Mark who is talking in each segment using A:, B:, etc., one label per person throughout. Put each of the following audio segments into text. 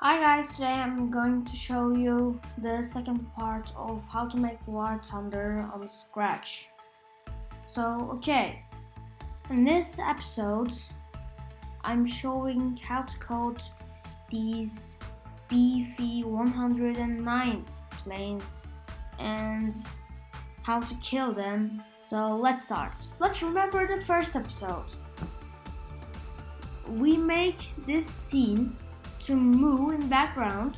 A: Hi guys, today I'm going to show you the second part of how to make War Thunder on Scratch. In this episode I'm showing how to code these beefy 109 planes and how to kill them. So let's start. Let's remember the first episode. We make this scene to move in background.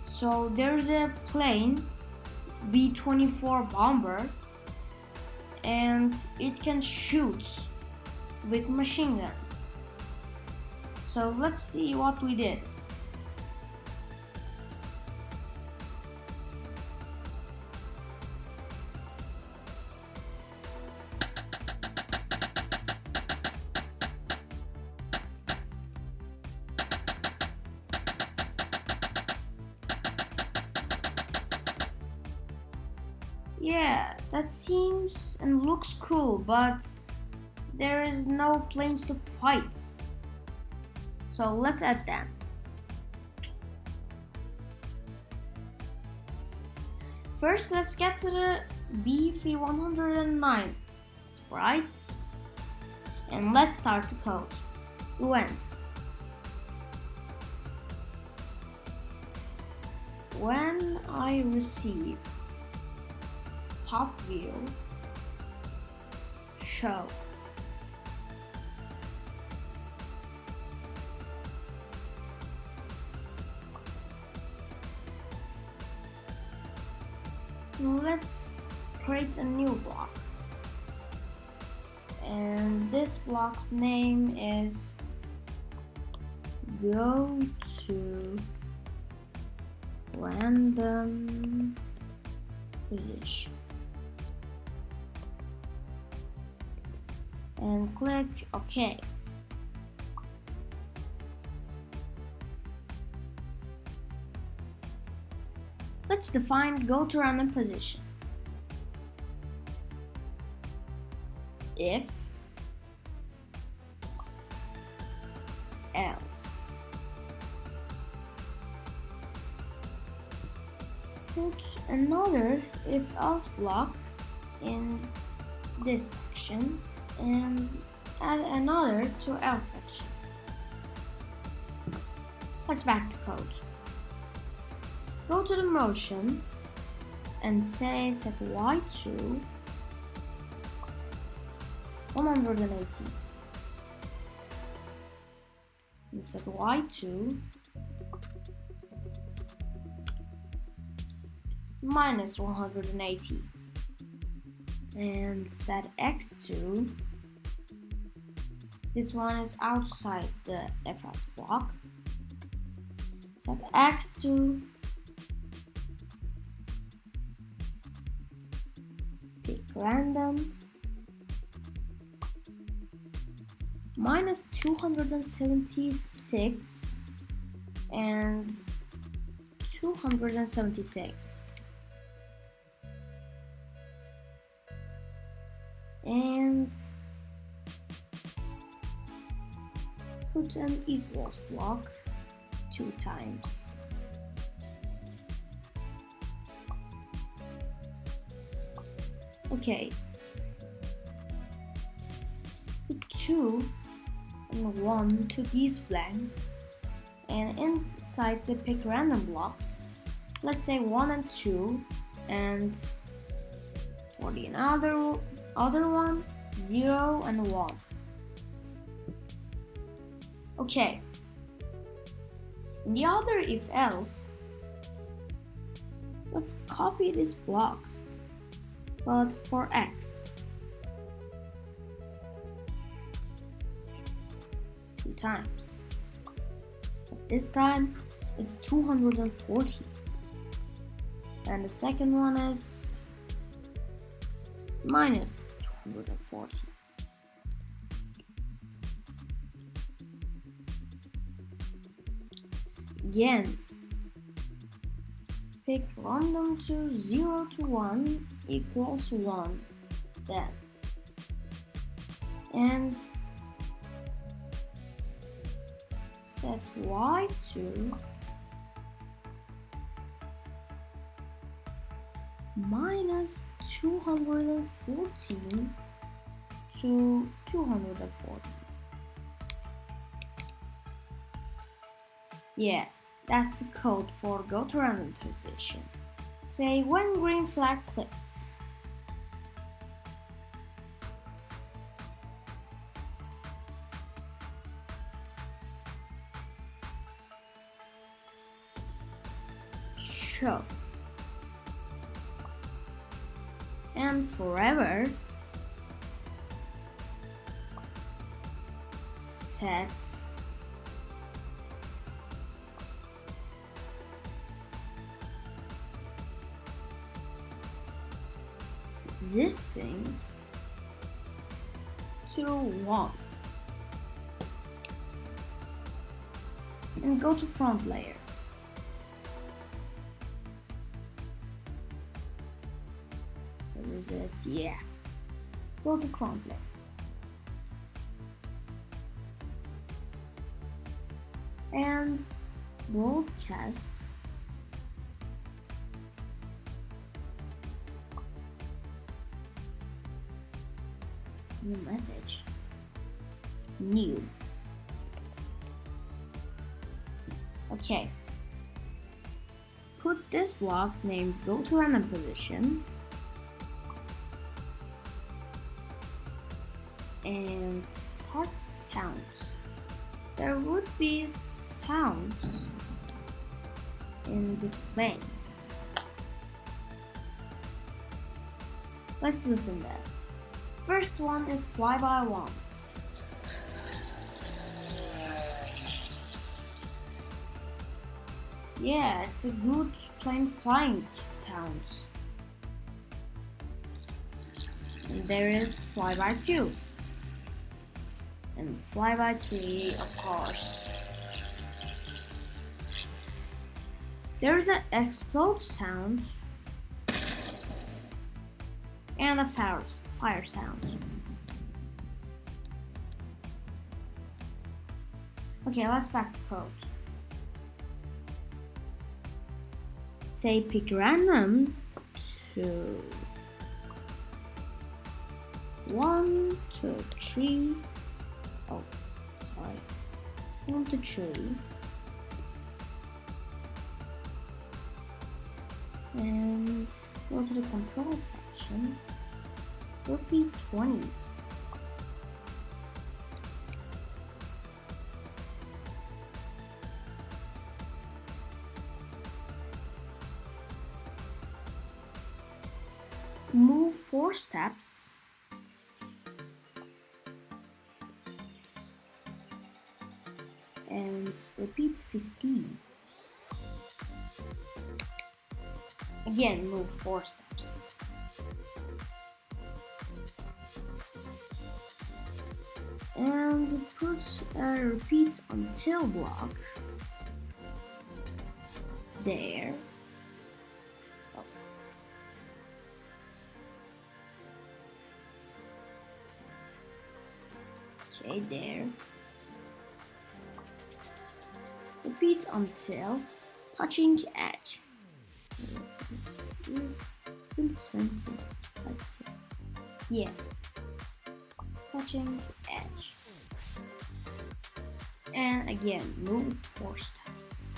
A: So there's a plane, B-24 bomber, and it can shoot with machine guns. So let's see what we did. Yeah, that seems and looks cool, but there is no planes to fight. So let's add them. First, let's get to the BF109 sprite and let's start the code. Events. When I receive top view, show. Now let's create a new block. And this block's name is go to random position. And click OK. Let's define go to random position. If else. Put another if else block in this section and add another to else section. Let's back to code. Go to the motion and say set y to 180 and set y to minus 180 and set x to, this one is outside the fs block, set x to pick random minus 276 and 276 and put an equals block 2 times. Okay, put 2 and 1 to these blanks, and inside the pick random blocks, let's say 1 and 2, and for the other one, 0 and 1. Okay, in the other if else, let's copy these blocks, but for x 2 times. But this time it's 240, and the second one is minus 240. Again, pick random to 0 to 1 equals 1 then, and set set y to minus 214 to 240. Yeah, that's the code for go to random position. Say when green flag clicks. Show. And forever sets existing to 1 and go to front layer. Where is it? Yeah. Go to front layer. And broadcast new message. New. Okay. Put this block named go to random position and start sounds. There would be sounds in these planes. Let's listen to that. First one is fly by one. Yeah, it's a good plane flying sound. And there is fly by two. And fly by three, of course. There's an explode sound and a fire sound. Okay, let's back to code. Say pick random to 1 to 3. Oh, sorry. 1 to 3. And go to the control section. Repeat 20. Move 4 steps. And repeat 15. Again, move 4 steps. And put a repeat until block there. Oh. Okay, there. Repeat until touching edge. Sensing, let's see. Yeah, touching edge. And again, move 4 steps.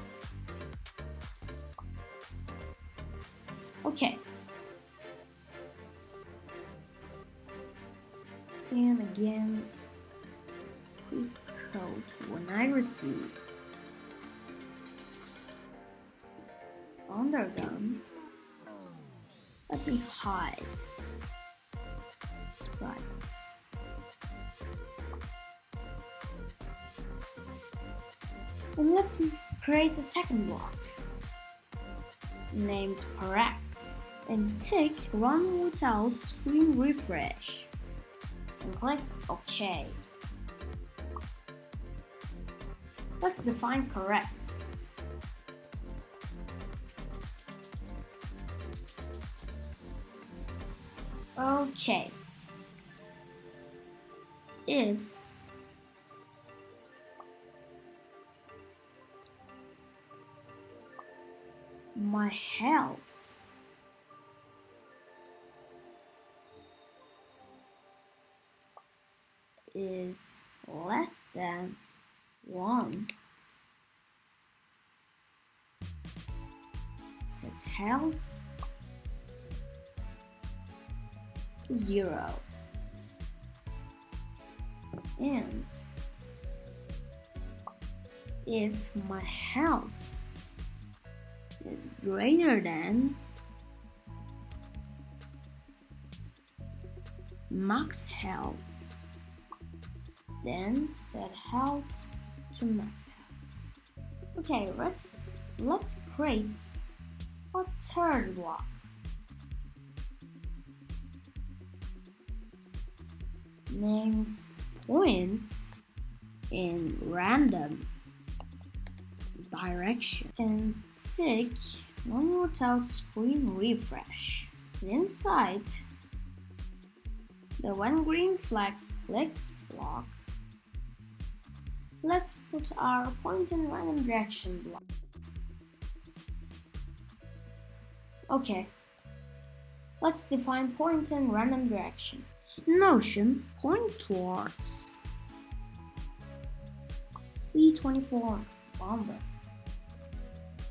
A: Okay. And again, quick code when I receive undergun. Let me hide sprite. And let's create a second block named correct and tick run without screen refresh and click OK. Let's define correct. Okay. my health is less than 1, set health to 0, and if my health is greater than max health, then set health to max health. Okay, let's create a third block. Named points in random direction and tick one without screen refresh. Inside the when green flag clicked block, let's put our point in random direction block. Okay, let's define point in random direction. In motion, point towards B24 bomber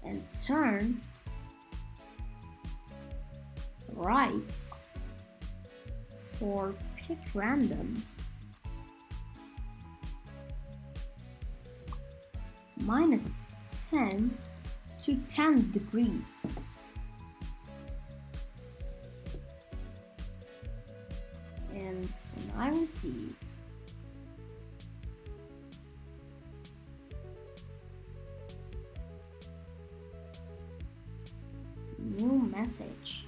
A: and turn right for pick random -10 to 10 degrees. And when I receive new message,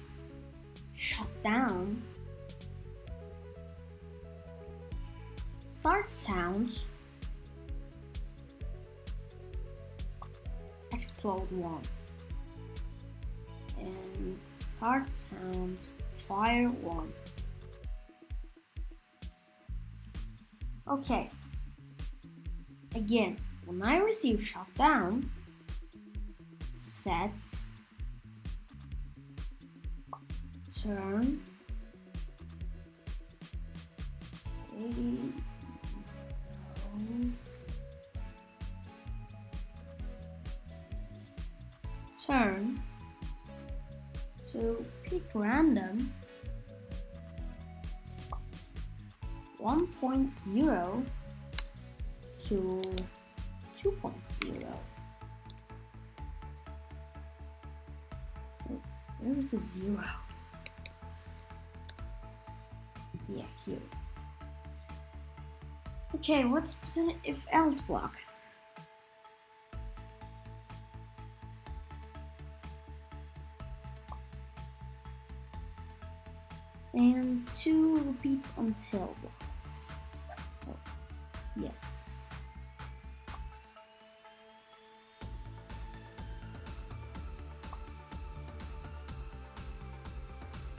A: shut down, start sound, explode 1, and start sound, fire 1. Okay, again, when I receive shutdown, set, turn, turn to pick random 1.0 to 2.0. Where is the 0? Yeah, here. Okay, let's put an if else block. And 2 repeat until blocks. Oh, yes.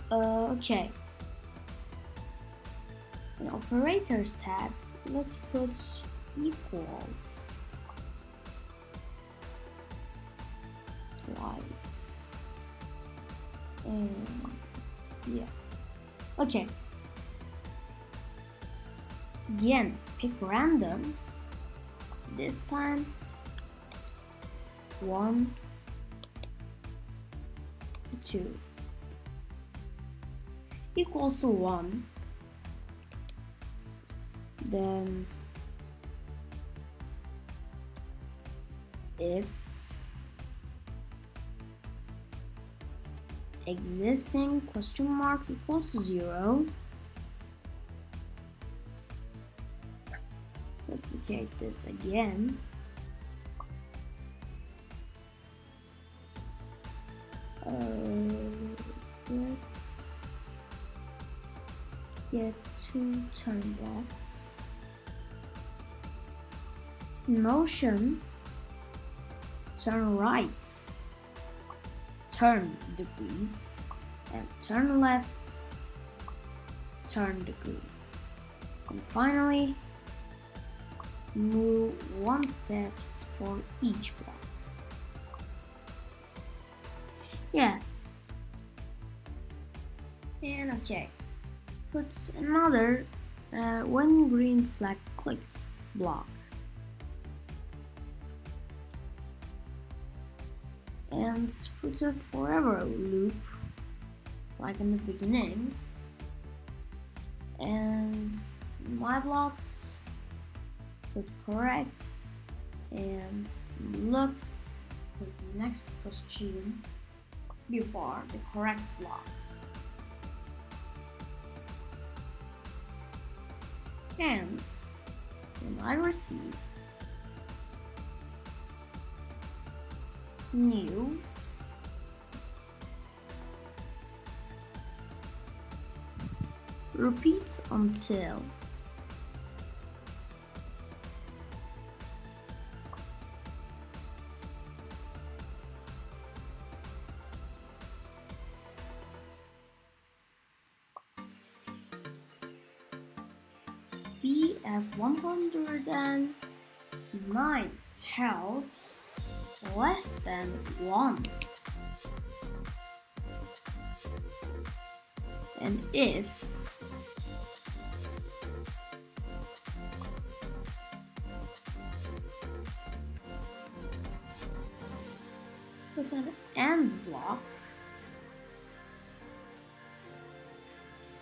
A: Okay. In operators tab, let's put equals twice. And yeah. Okay. Again, pick random. This time 1 to 2 equals to 1. Then if existing question mark equals to 0, replicate this again. Let's get 2 turn blocks. In motion, turn right, turn degrees, and turn left, turn degrees. And finally, move 1 steps for each block. Yeah. And okay. Put another when green flag clicks block. And put a forever loop like in the beginning. And my blocks put correct and looks put next question before the correct block. And when I receive new repeat until BF109 health less than 1. And if put an end block,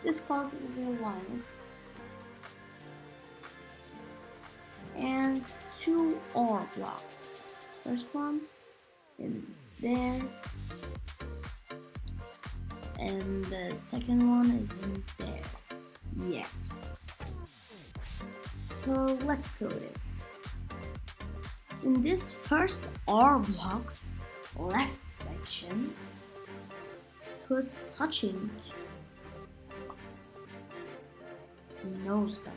A: this code will be long. And 2 OR blocks. First one in there, and the second one is in there. Yeah. So let's code it. In this first OR blocks left section, put touching nose gun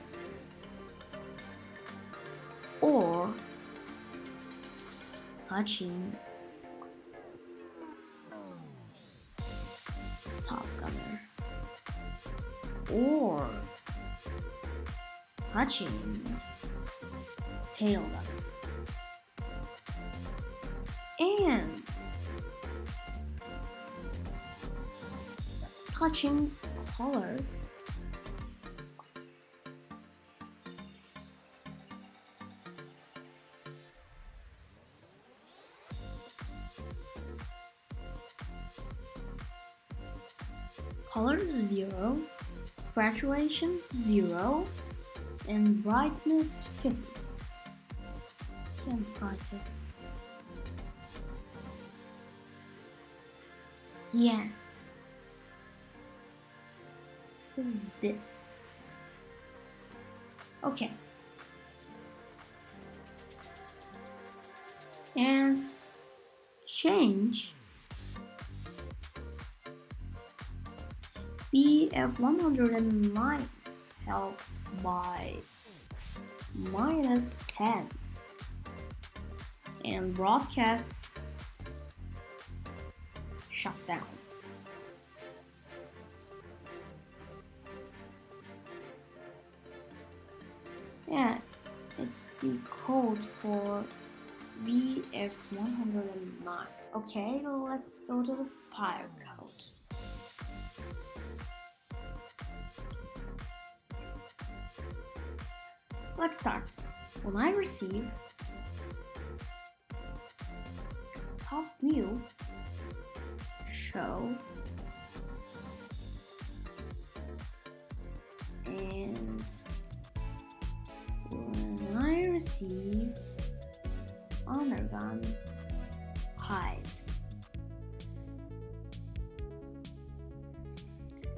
A: or touching top gunner or touching tail gunner and touching color color 0, saturation 0, and brightness 50. Can't write it. Yeah. Is this? Okay. And change BF109 health by -10 and broadcasts shut down. Yeah, it's the code for BF109. Okay, let's go to the fire code. Let's start. When I receive top view, show, and when I receive honor gun, hide,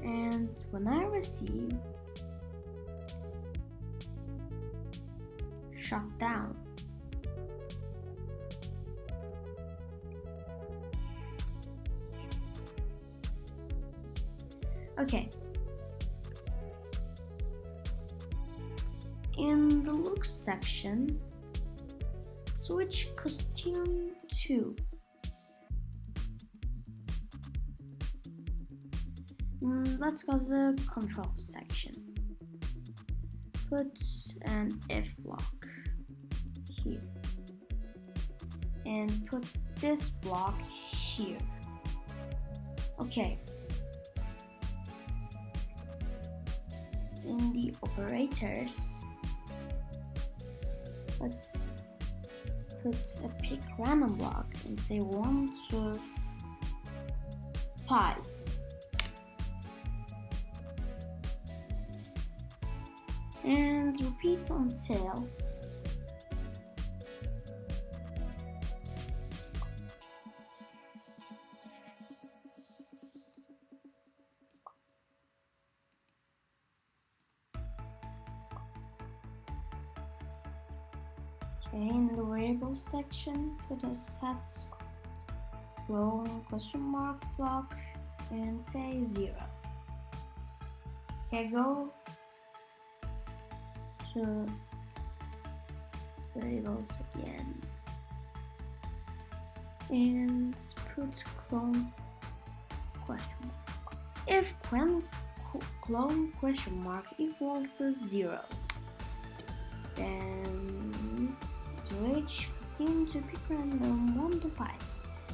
A: and when I receive shut down. Okay. In the looks section, switch costume to let's go to the control section. Put an if block here and put this block here Okay. In the operators, let's put a pick random block and say 1 to 5. And repeat until in the variables section, put a set clone question mark block and say 0. Okay, go to variables again and put clone question mark. If clone question mark equals to 0, then switch to pick random 1 to 5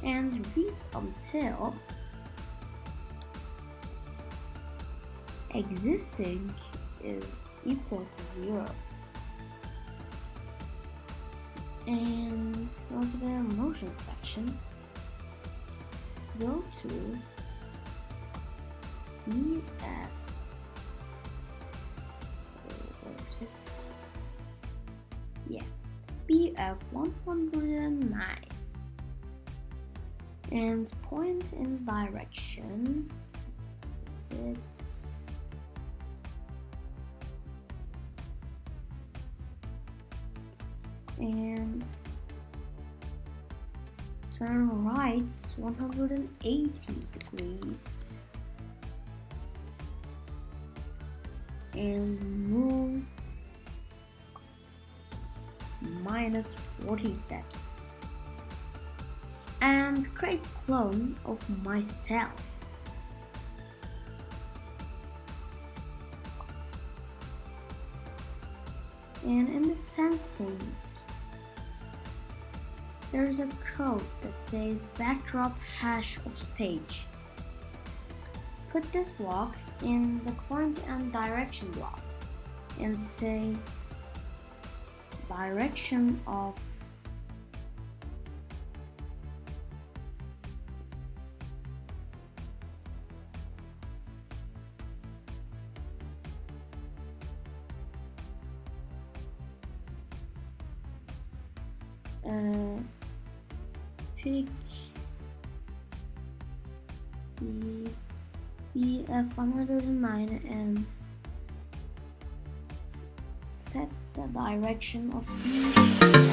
A: and repeat until existing is equal to 0. And go to the motion section, go to BF, BF 109 and point in direction. That's it. And turn right 180 degrees and move minus 40 steps and create clone of myself. And in the sensing, there's a code that says backdrop hash of stage. Put this block in the point and direction block and say direction of pick the BF109 and set the direction of BF109.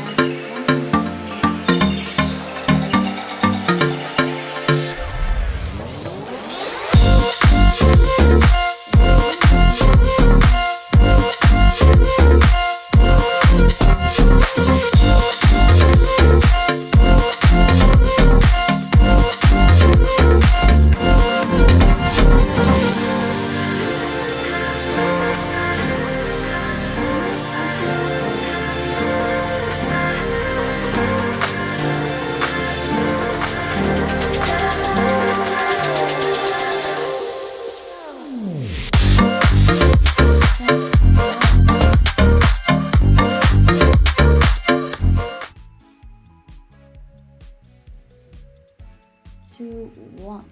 A: Two, 1.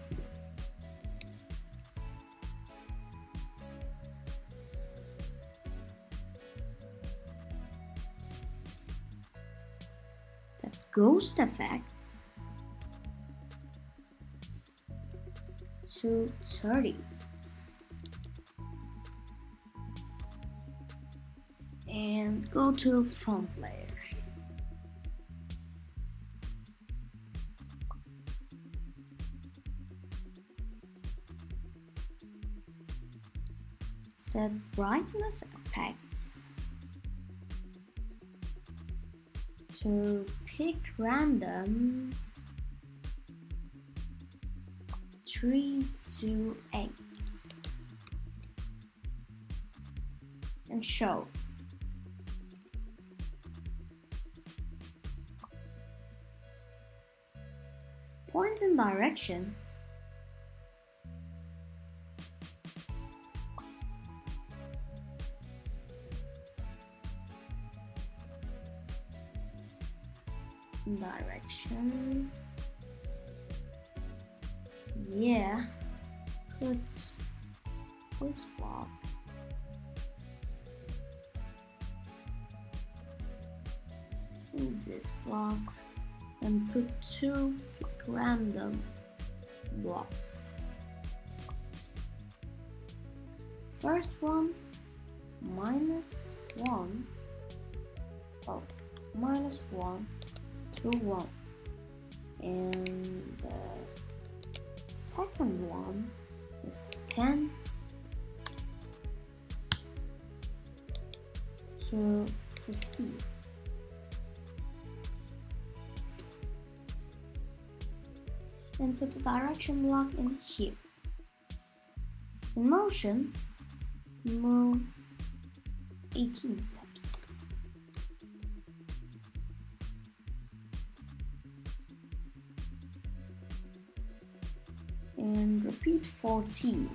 A: Set ghost effects to 30 and go to front layer. Set brightness effects to pick random 3 to 8 and show. Point and direction direction. Yeah, put this block. In this block and put two random blocks. First one, -1. Oh, -1 to 1. And the second one is 10 to 15. And put the direction block in here. In motion, move 18 steps. And repeat 14.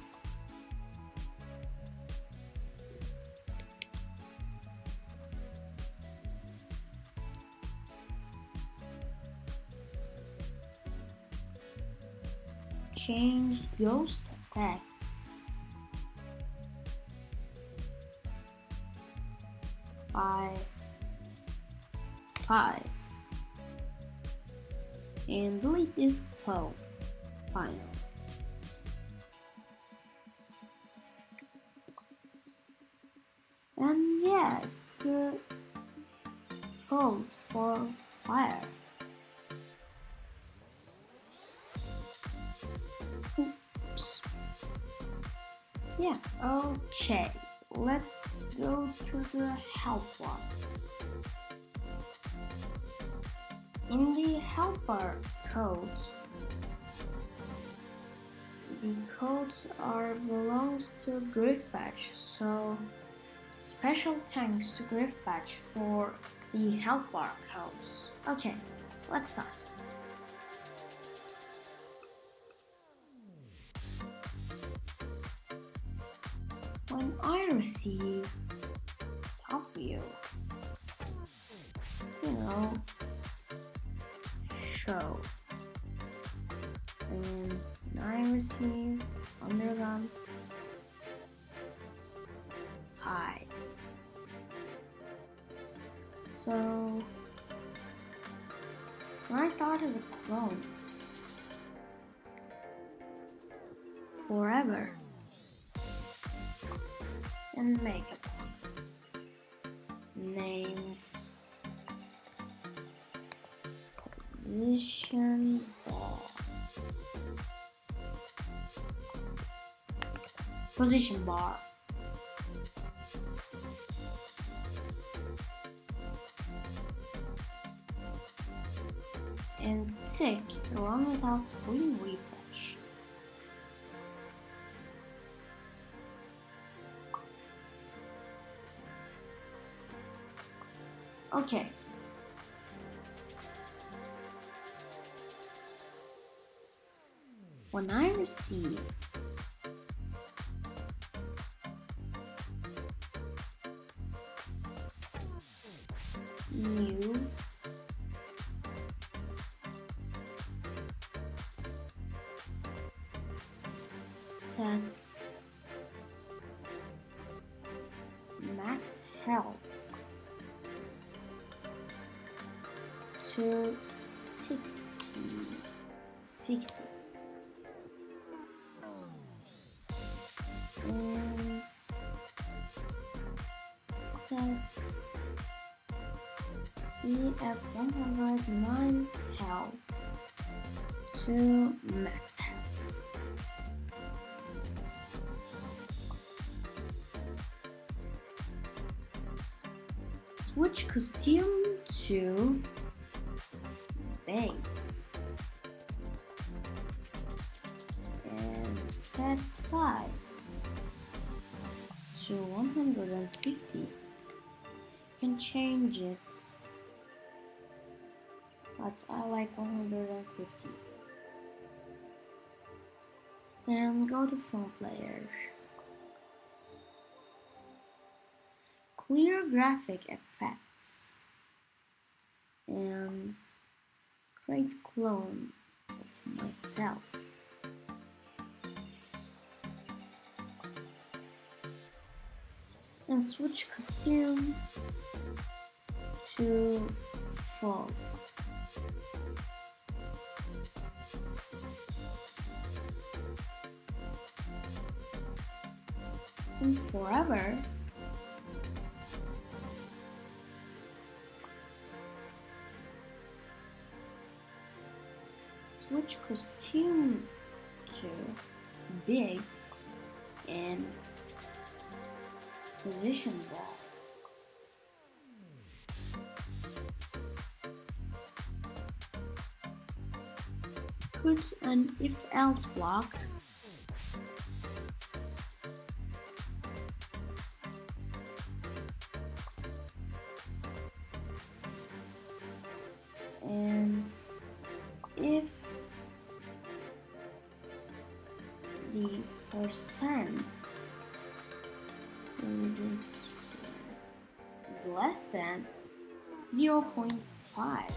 A: Change ghost effects by 5 and delete this code finally. And yeah, it's the code for fire. Oops. Yeah, okay. Let's go to the helper. In the helper codes, the codes belongs to Griffpatch, so special thanks to Griffpatch for the helper codes. Okay, let's start. When I receive top view, show, and when I receive undergun, hide. So when I start as a clone, forever, and make a block named position bar. Position bar. And tick run without screen refresh. Okay. When I receive new sets max health to 60. And sets EF 109 health to max health. Switch costume to base and set size to 150. You can change it, but I like 150. And go to front layer. Clear graphic effects and great clone of myself. And switch costume to frog. And forever, switch costume to big and position ball. Put an if-else block and if the percents is less than 0.5,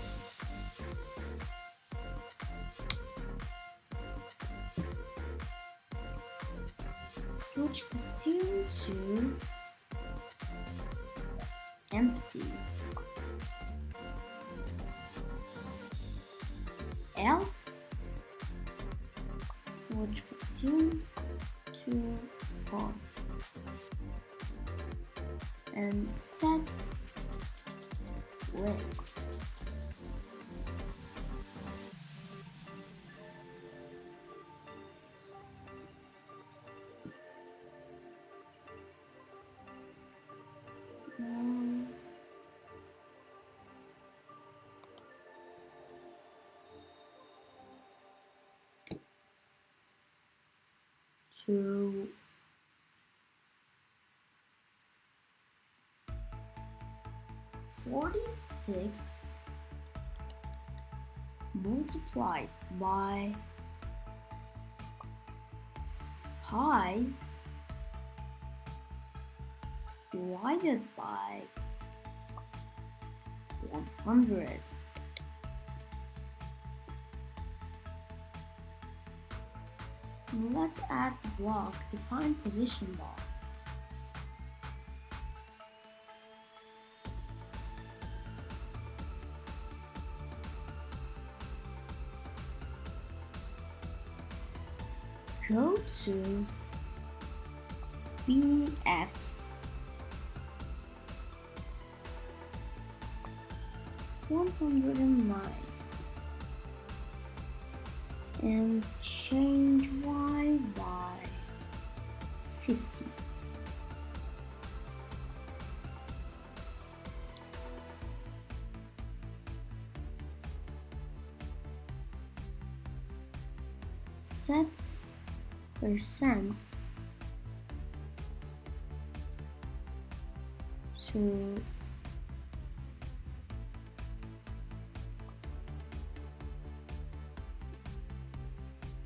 A: switch costume to empty. Else, switch costume to frog and set lids. To 46 multiplied by size divided by 100. Let's add the block define position bar. Go to BF 109 and change Y by 50. Set percent to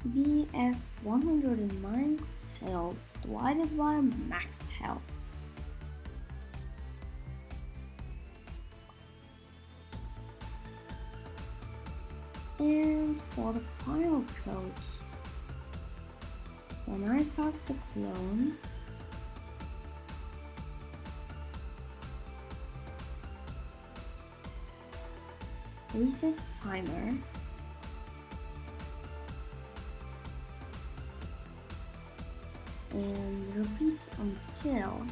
A: BF 109's health divided by max health. And for the final code, when I start the clone, reset timer, and repeat until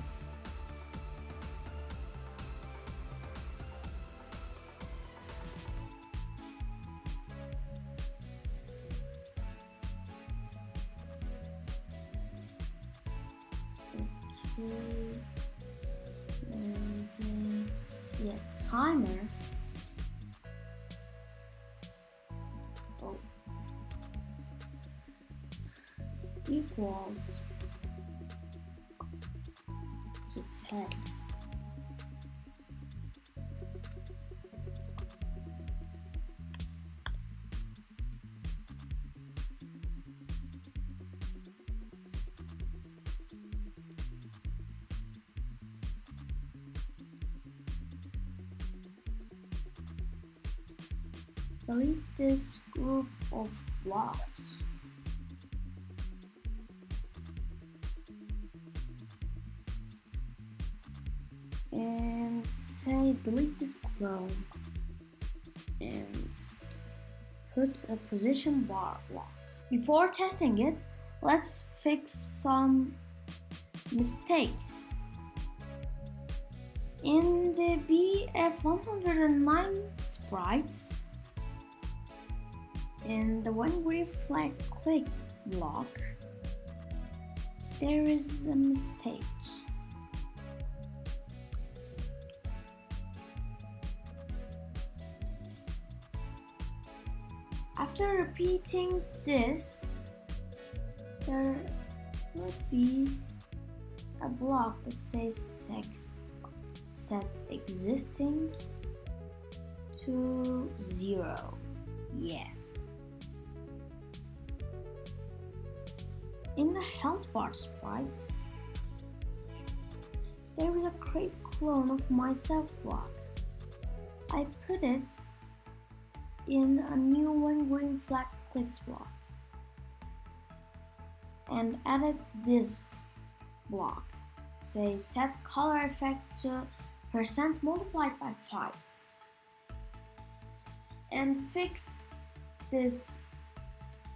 A: timer equals to 10. delete this group of blocks. And say delete this clone and put a position bar block. Before testing it, let's fix some mistakes. In the BF109 sprites, in the when green flag clicked block, there is a mistake. After repeating this, there would be a block that says set existing to 0. Yeah. In the health bar sprites, there is a create clone of myself block. I put it in a new when green flag clicks block and added this block. Say set color effect to % multiplied by 5 and fix this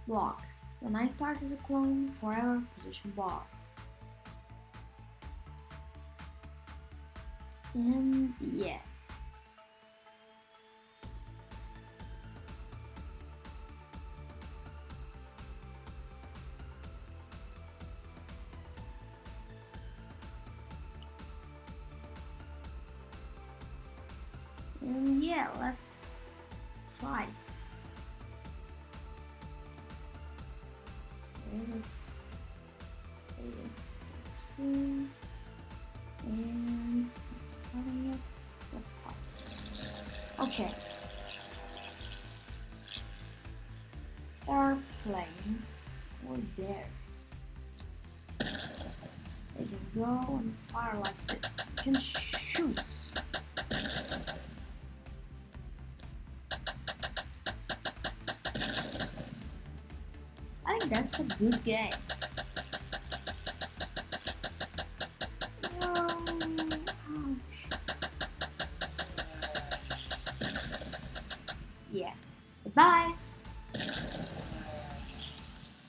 A: block. When I start as a clone, forever position bar. And yeah. And yeah, let's try it. Let's edit the screen and starting it. Let's start. Okay. Airplanes were there. They can go and fire like this. You can shoot. I think that's a good game.